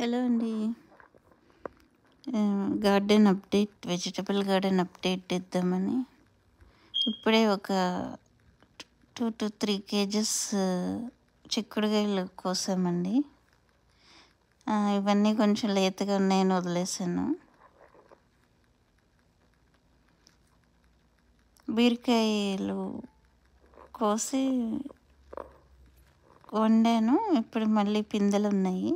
Hello అండి. Garden update, vegetable garden update ఇద్దామని ఇప్పుడే ఒక 2 to 3 kgs చిక్కుడుకాయలు కోసామండి. ఇవన్నీ కొంచెం లేతగా ఉన్నాయని వదిలేసాను. బీరకాయలు కోసి వండాను. ఇప్పుడు మళ్ళీ పిందెలు ఉన్నాయి.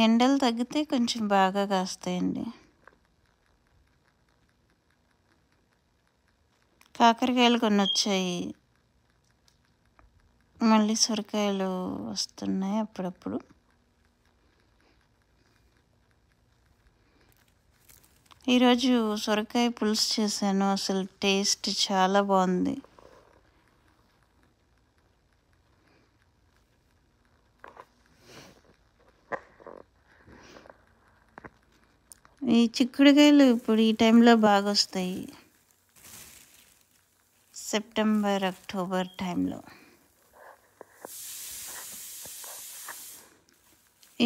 ఎండలు తగ్గితే కొంచెం బాగా కాస్తాయండి. కాకరకాయలు కొన్ని వచ్చాయి, మళ్ళీ సొరకాయలు వస్తున్నాయి అప్పుడప్పుడు. ఈరోజు సొరకాయ పులుసు చేశాను. అసలు టేస్ట్ చాలా బాగుంది. ఈ చిక్కుడుకాయలు ఇప్పుడు ఈ టైంలో బాగా వస్తాయి, సెప్టెంబర్ అక్టోబర్ టైంలో.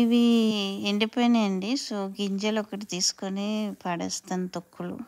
ఇవి ఎండిపోయినాయండి. సో గింజలు ఒకటి తీసుకొని పడేస్తాను, తొక్కులు.